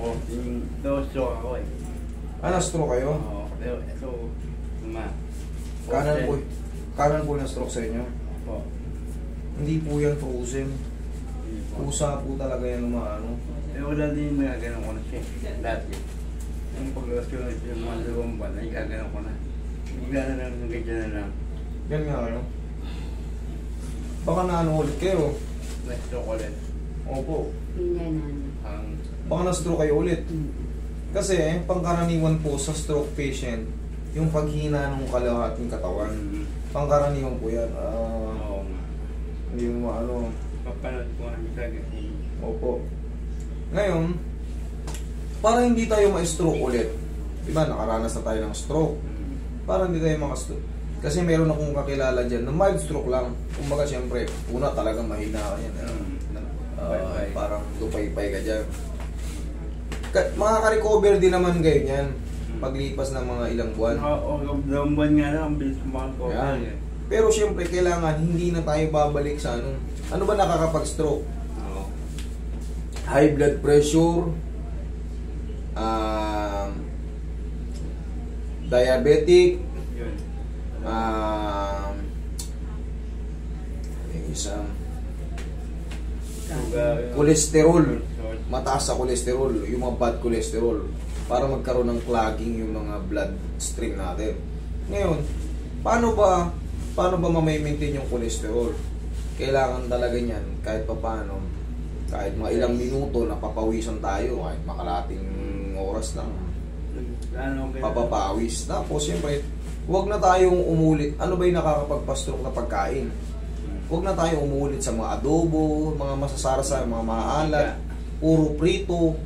ako. Yung stroke ako eh. Na-stroke kayo? Oo. Pero ito, Kanan po na-stroke sa inyo? Oo. Hindi po yan frozen. Hindi po. Pusa po talaga yan umaano. Pero wala din nagaganon ko na siya. Dati. Yung pag-loss ko na yung mga 2 buwan, ay gaganon ko na. Bigla na lang yung ganyan na lang. Yan nga kayo. Baka naano ulit kayo. Na-stroke ulit. Opo. Ang Baka na-stroke kayo ulit. Kasi pangkaraniwan po sa stroke patient, yung paghina ng kalahating katawan. Pangkaraniwan po yan. oo nga. Hindi mo ano. Papanood ko nga sa ganyan. Opo. Ngayon, para hindi tayo ma-stroke ulit, diba nakaranas na tayo ng stroke, para hindi tayo maka-stroke. Kasi meron akong kakilala dyan na mild stroke lang. Kumbaga siyempre, una talagang mahina ka yan. Parang lupay-pay ka dyan. Makaka-recover din naman kayo yan paglipas ng mga ilang buwan. Oo, 2 buwan nga lang, ang bilis kumakako. Yan. Pero siyempre, kailangan hindi na tayo babalik sa ano. Ano ba nakakapag-stroke? Oo. High blood pressure, diabetic, Yun. yung isang Sugar. cholesterol, mataas sa cholesterol, yung mga bad cholesterol, para magkaroon ng clogging yung mga blood stream natin. Ngayon, paano ba ma-maintain yung cholesterol? Kailangan talaga niyan kahit papaano, kahit mga ilang minuto napapawisan tayo, kahit makalating oras lang papapawis. Tapos siyempre, huwag na tayong umulit. Ano ba yung nakakapagpa-stroke na pagkain? Huwag na tayong umulit sa mga adobo, mga masasarsa, mga maalat, puro prito.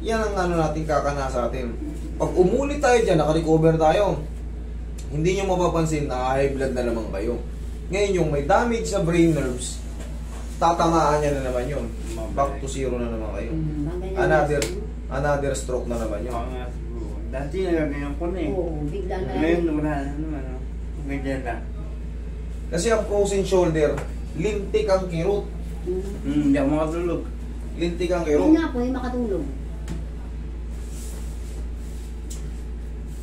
Yan ang ano natin kakana sa atin. Pag umulit tayo dyan, naka-recover tayo, hindi nyo mapapansin na high blood na naman kayo. Ngayon yung may damage sa brain nerves, tatamaan niya na naman yun. Back to zero na naman kayo. Another stroke na naman yun. Oo nga siguro. Dati nagagayon ko na eh. Oo, bigla na. Ngayon wala na naman. Ganyan lang. Kasi ang frozen shoulder, lintik ang kirot. Hindi ako makatulog. Lintik ang Hindi kirot. nga po, yung makatulog.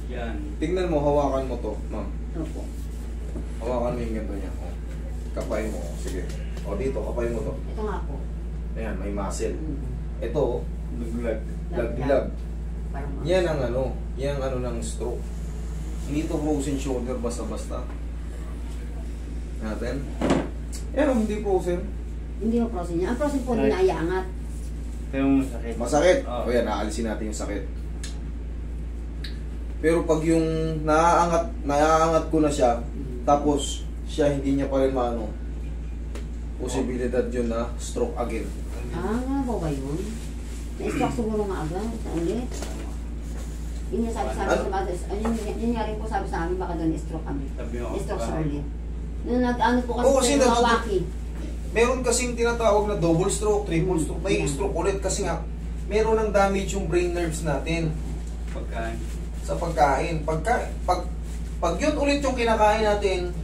Yan. Tingnan mo, hawakan mo to, ma'am. Opo. Hawakan mo yung ganito niya. O. Kapain mo. Sige. O dito, kapain mo to. Ito nga po. Ayan, may muscle. Ito, Luglag. laglag. Parang Yan ang ano, yan ang ano ng stroke. Hindi to frozen shoulder basta-basta. Natin. Yan ang hindi frozen. Hindi po frozen niya. Ang frozen po Right. nila iaangat. Pero masakit. Masakit. Oo. O yan, naalisin natin yung sakit. Pero pag yung naaangat ko na siya, tapos siya hindi niya pa rin maano, posibilidad yun na stroke again. Nga po ba yun? Na-stroke siguro nga agad. Sa ulit. Yun yung sabi sa amin. Yun nga rin po sabi sa amin, baka doon stroke kami. Sabi mo, Stroke sa ulit. Nung nag-ano po kasi Oo, kasi sa Kawaki. Meron kasing tinatawag na double stroke, triple stroke, may stroke ulit kasi nga meron ng damage yung brain nerves natin Pagkain. sa pagkain. Pag yun ulit yung kinakain natin,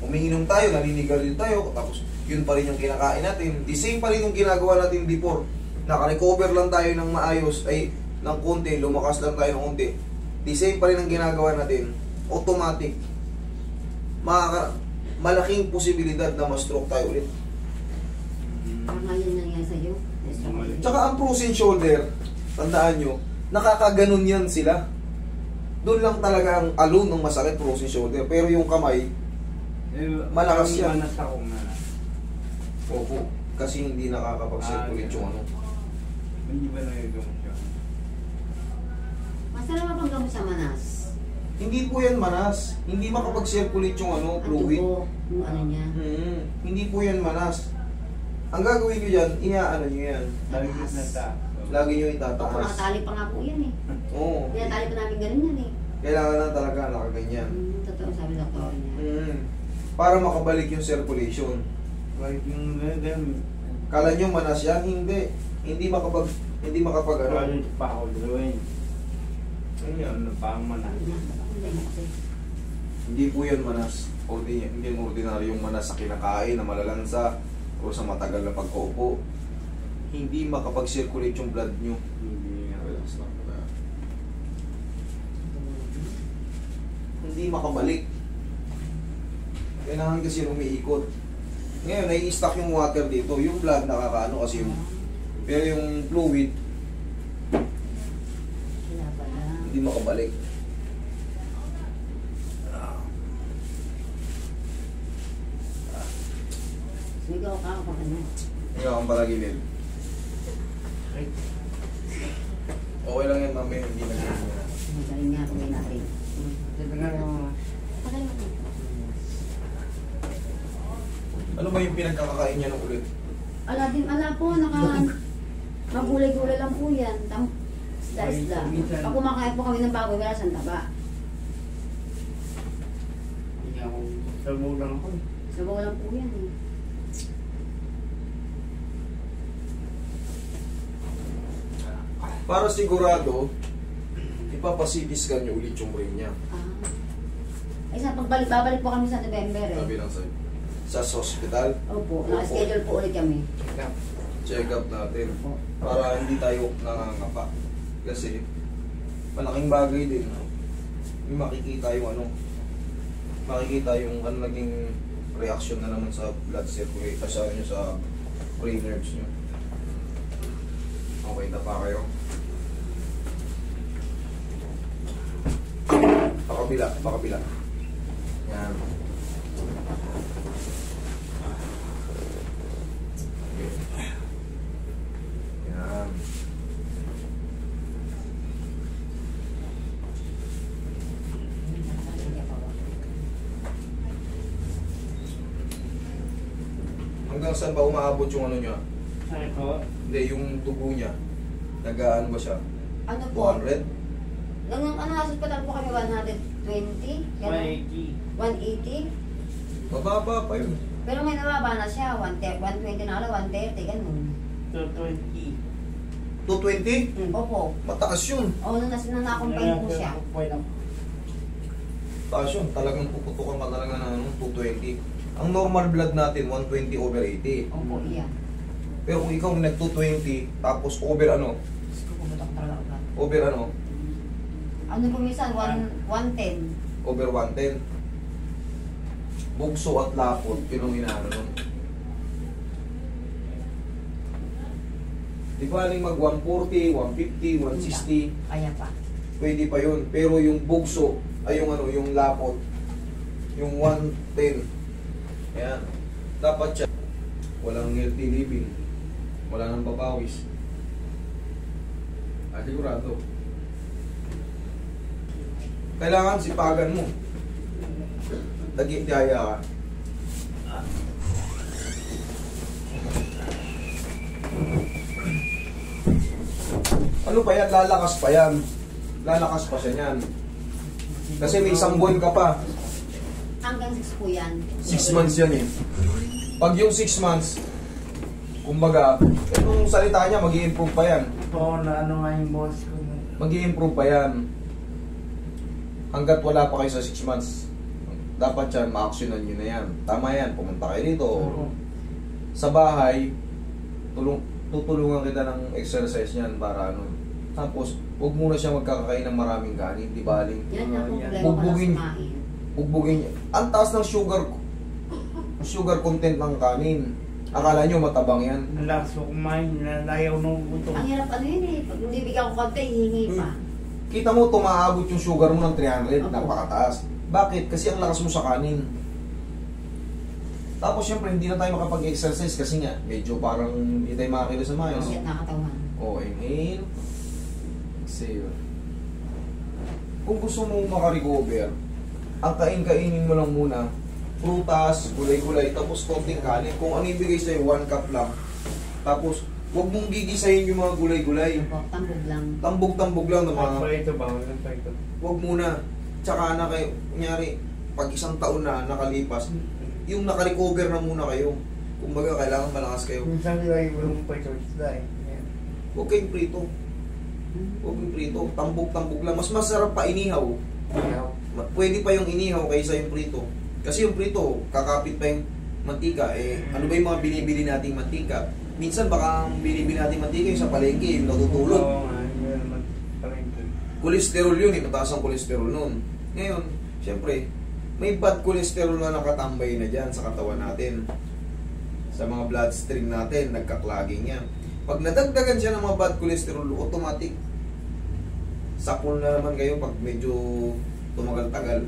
umiinom tayo, naninigarilyo tayo, tapos yun pa rin yung kinakain natin. The same pa rin yung ginagawa natin before. Naka-recover lang tayo ng maayos, ay ng konti, lumakas lang tayo ng konti. The same pa rin ang ginagawa natin. Automatic. Malaking posibilidad na ma-stroke tayo ulit. Parang ngayon nangyari sa'yo. Na-stroke ulit. Tsaka ang frozen shoulder, tandaan nyo, nakakaganon yan sila. Doon lang talaga ang alone ng masakit, frozen shoulder. Pero yung kamay, malakas yan. Manas ako na. opo, kasi hindi nakakapag-circulate yung ano. Hindi ba nagagawin siya? Masarap bang gamot sa manas? Hindi po yan manas. Hindi makapag-circulate yung ano, fluid. Ang dugo, yung ano niya. Hindi po yan manas. Ang gagawin nyo dyan, iaano nyo yan. Lagi ko na ta. Lagi nyo Opo, itataas. nakatali pa nga po yan eh. Oo. Tinatali pa namin ganun yan eh. Kailangan na talaga nakaganyan. Totoo sabi ng doktor niya. Para makabalik yung circulation. Bakit yung gano'n? Kala nyo manas yan? Hindi. Hindi makapag ano. Ano pa ako drawing? Ano pa ang manas? Hindi mo kasi. Hindi po yan manas. Hindi yung ordinaryong manas sa kinakain na malalansa o sa matagal na pagkaupo. hindi makapag-circulate yung blood nyo. Hindi nga. Relax lang. Hindi makabalik. Kailangan kasi umiikot. Ngayon, nai-stuck yung water dito. Yung blood nakakaano kasi yung... Pero yung fluid, Kaya pala. hindi makabalik. Sigaw ka ako ano. Ikaw ang paragilid. Okay lang yan, mami. Hindi na ganyan. Magaling nga kung natin. Sabi nga naman. Magaling mo. Ano ba yung pinagkakakain niya ng ulit? Ala po, magulay-gulay lang po yan. Isda-isda. Pag kumakain po kami ng baboy, wala siyang taba. Hindi ako. Sabaw lang ako. Sabaw lang po yan eh. Para sigurado, ipapasitiskan niyo ulit yung brain niya. Ay sa babalik po kami sa November eh. Sabi lang sa'yo. Sa hospital, Opo, naka-schedule po ulit kami. check up natin. Opo. Para hindi tayo nangangapa. Kasi, malaking bagay din. Yung makikita yung ano, makikita yung ano naging reaction na naman sa blood circulation, sa brain nerves nyo. Okay na pa kayo? Pakabila. Yan. Yan. Hanggang saan ba umaabot yung ano niya? Ay ko. Hindi, yung dugo niya. Nag-ano ba siya? Ano po? 200? Nung nasa hospital po kami 120, gano'n? 180. Mababa pa yun. Pero may nababa na siya, 120 na ala, 130, gano'n. 220. 220? Opo. Mataas yun. O, nung na-accompany po siya. Taas yun. Talagang puputukan ka talaga ng ano, 220. Ang normal blood natin, 120/80. Opo, iya. Pero kung ikaw nag-220, tapos over ano? Diyos ko, puputok talaga ugat. Over ano? Ano po minsan, 110. Over 110. Bugso at lapot, yun ang inaano nun. Di ba aling mag 140, 150, 160, Kaya pa. pwede pa yun. Pero yung bugso, ay yung ano, yung lapot, yung 110. Ayan. Dapat siya. Walang healthy living. Wala nang babawis. Sigurado. Kailangan sipagan mo. Daya ka. Ano pa yan? Lalakas pa yan. Lalakas pa siya niyan. Kasi may isang buwan ka pa. Hanggang 6 po yan. 6 months yan eh. Pag yung 6 months, kumbaga, itong salita niya, mag-i-improve pa yan. Oo, na ano nga yung boss ko. Mag-i-improve pa yan. Hanggat wala pa kayo sa 6 months. Dapat yan, ma-actionan nyo na yan. Tama yan, pumunta kayo dito. Oo. Sa bahay, tutulungan kita ng exercise niyan para ano. Tapos, huwag muna siya magkakakain ng maraming kanin, di baling. Yan ang problema Bugbugin. pala kumain. Bugbugin niya. Ang taas ng sugar content ng kanin. Akala nyo matabang yan. Ang lakas ko kumain, nalayaw nung buto. Ang hirap ano yun eh. Pag hindi bigyan ko konti, hihingi pa. Kita mo, tumaabot yung sugar mo ng 300, Opo. napakataas. Bakit? Kasi ang lakas mo sa kanin. Tapos syempre, hindi na tayo makapag-exercise kasi nga, medyo parang hindi tayo makakilos sa mayos. Bakit nakatawan? O, inhale. Exhale. Kung gusto mo makarecover, ang kain-kainin mo lang muna, prutas, gulay-gulay, tapos konting kanin. Kung ano ibigay sa'yo, 1 cup lang. Tapos, huwag mong gigisahin yung mga gulay-gulay. Opo, tambog lang. Tambog-tambog lang ng mga... Pa ito ba? Walang pa ito. Huwag muna. Tsaka na kayo, kunyari, pag isang taon na nakalipas, yung nakarecover na muna kayo. Kumbaga, kailangan malakas kayo. Minsan nila yung walang pa ito. Isda eh. Huwag kayong prito. Huwag kayong prito. Tambog-tambog lang. Mas masarap pa inihaw. Iyaw. Pwede pa yung inihaw kaysa yung prito. Kasi yung prito, kakapit pa yung mantika. Eh, ano ba yung mga binibili nating mantika? Minsan baka ang binibili natin mantika yung sa palengke, yung natutulog. Oo nga, yun naman palengke. Cholesterol yun, mataas ang cholesterol nun. Ngayon, syempre, may bad cholesterol na nakatambay na dyan sa katawan natin. Sa mga bloodstream natin, nagka-clogging yan. Pag nadagdagan siya ng mga bad cholesterol, automatic, sapol na naman kayo pag medyo tumagal-tagal.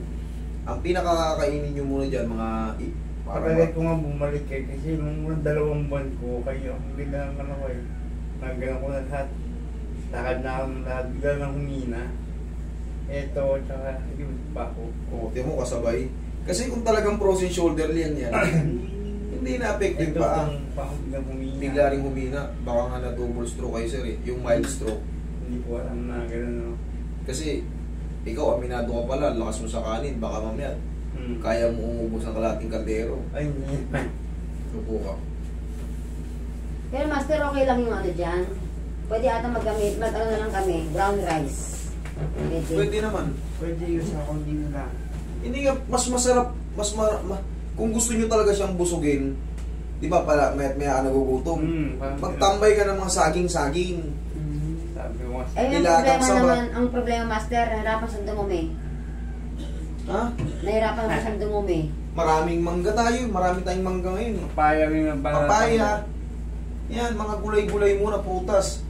Ang pinakakainin nyo muna dyan, mga... Pagkalit ko nga bumalik kasi nung 2 buwan ko kayo, hindi na naman ako eh. Nagano ko na lahat. Lakad na ako ng lahat, bigla nang humina. Eto, tsaka yung pa ko. O, tiyan mo kasabay. Kasi kung talagang frozen shoulder yan, hindi na-affected Ito pa. kung pa biglang humina. Bigla rin humina. Baka nga na double stroke kayo sir eh. Yung mild stroke. Hindi ko alam na gano'n no. Kasi ikaw aminado ka pala, lakas mo sa kanin, baka mamaya kaya mo umubos ng kalating kaldero. Ay, hindi. Lupo ka. Pero master, okay lang yung ano dyan. Pwede ata mag-ano na lang kami, brown rice. Pwede naman. Pwede yun sa kundi na lang. Hindi nga, mas masarap, kung gusto nyo talaga siyang busugin, di ba pala, may ka nagugutom. Magtambay ka ng mga saging-saging. Sabi mo nga. Eh, yung Nilagang problema sa naman, ang problema master, nahirapan siyang dumumi. Ha? Nahirapan naman siyang dumumi. Maraming mangga tayo, marami tayong mangga ngayon. Papaya rin ang banana. Papaya. Yan, mga gulay-gulay muna, prutas.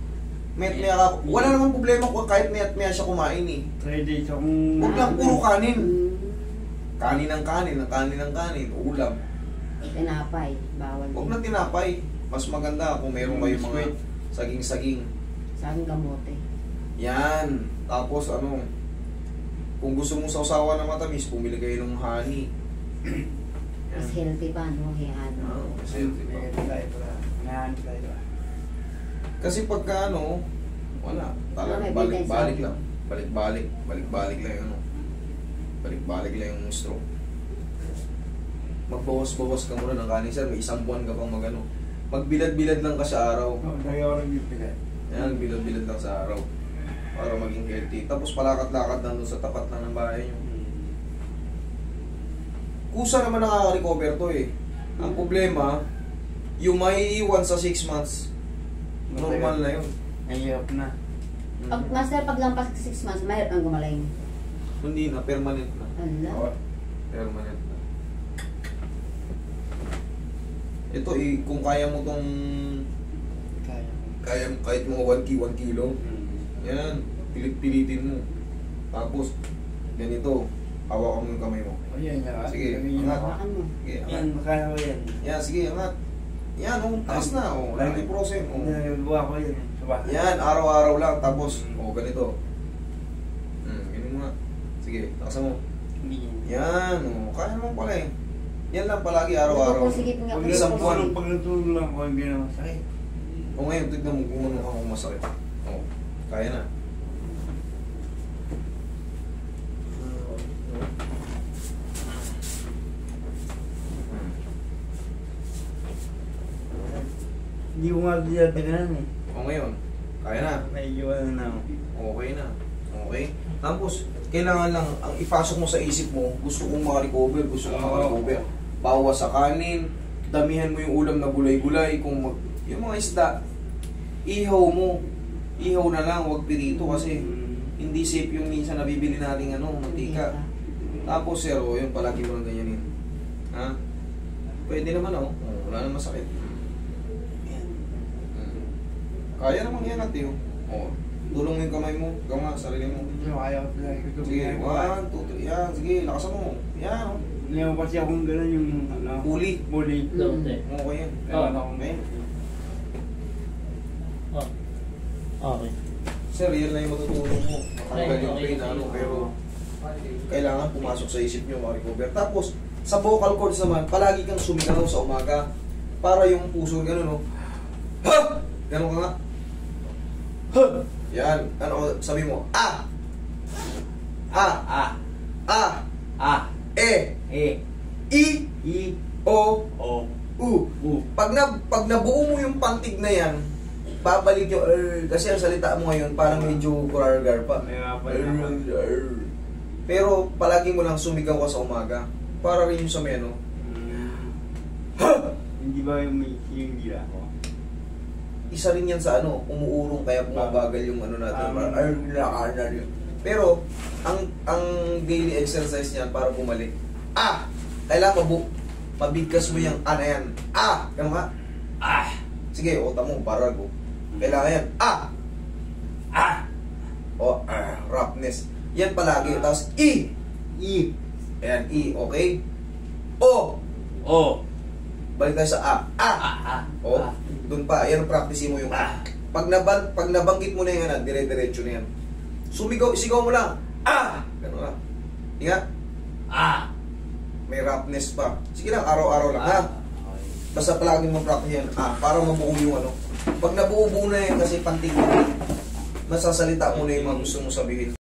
Maya ka, wala namang problema kung kahit maya siya kumain eh. Pwede siya kung... Huwag lang puro kanin. Kanin ng kanin, ulam. Tinapay, bawal. Huwag na tinapay. Mas maganda kung meron kayo mga saging-saging. Saging gamote. Yan. Tapos ano, kung gusto mong sausawa na matamis, pumili kayo ng honey. Mas healthy pa, no? Hiyan. Kasi, kasi pagka ano, wala. Talagang balik-balik lang. Balik-balik lang yung ano. Balik-balik lang yung stroke. Magbawas-bawas ka muna ng kanin, sir. May 1 buwan ka pang magano. Magbilad-bilad lang ka sa araw. Yan, bilad-bilad lang sa araw. Para maging healthy. Tapos palakad-lakad lang doon sa tapat na ng bahay nyo. Kusa naman nakaka-recover to eh. Ang problema, yung maiiwan sa 6 months, normal na yun. Ayop na. Master, pag lampas 6 months, mahirap ang gumaling. Hindi na, permanent na. Ala. Permanent na. Ito eh, kung kaya mo tong kaya kahit mga 1 kilo, yan, pilit-pilitin mo. Tapos, ganito, hawakan mo yung kamay mo. Ayan nga. Sige, angat. Hawakan mo. Sige, angat. Yan, makaya ko yan. Yan, sige, angat. Yan, taas na, lagi prosen. Nagagawa ko yan. Yan, araw-araw lang, tapos, ganito. Ganun mo nga. Sige, lakasan mo. Yan, kaya mo pala eh. Yan lang palagi araw-araw. Sige, Pag Isang buwan. pag natulog lang ako, hindi na masakit. O ngayon, tignan mo kung ano kung masakit. Kaya na. Hindi ko nga dinadaganan eh. O ngayon, kaya na. Medyo ano na ako. Okay na. Okay? Tapos, kailangan lang, ang ipasok mo sa isip mo, gusto kong makarecover, makarecover. Bawas sa kanin, damihan mo yung ulam na gulay-gulay, yung mga isda, ihaw mo. Ihaw na lang, huwag pirito kasi hindi safe yung minsan nabibili nating mantika. Tapos, sir, yun, palagi mo lang ganyanin. Ha? Pwede naman, wala naman masakit. Kaya naman yan natin, tulong mo yung kamay mo, gama, sarili mo. Kaya ko talaga. Sige, 1, 2, 3, yan, sige, lakasan mo. Yan, Ngayon kasi akong gano'n yung Uli. Okay yan. Ewan ako ngayon. Okay. Sir, yan lang yung matutulong mo. Matanggal yung pain, pero kailangan pumasok sa isip nyo, makarecover. Tapos, sa vocal cords naman, palagi kang sumigaw sa umaga para yung puso gano'n, ha! Gano'n ka nga. Ha! Yan. Sabi mo, ah! I, O, U. Pag nabuo mo yung pantig na yan, babalik yung kasi ang salita mo ngayon parang medyo kurargar pa. Pero palagi mo lang sumigaw ka sa umaga para rin yung sa meno. Hindi ba yung may dila ko? isa rin yan sa ano, umuurong kaya bumabagal yung ano natin. Ay, lakaran yun. Pero, ang daily exercise niyan para bumalik, kailangan mabigkas mo yung na yan. Ganun nga. Sige, ota mo, parag. Kailangan yan. Roughness. Yan palagi. Tapos, E. Ayan, E, okay? O. Balik tayo sa doon pa. Yan, practice mo yung Pag nabanggit mo na yan, dire-diretso na yan. Sigaw mo lang. Ganun nga. Ingat. May roughness pa. Sige lang, araw-araw lang, ha? Basta palagi mo practice yan. Para mabuo yung ano. Pag nabuo na yan kasi pantig, masasalita mo na yung mga gusto mo sabihin.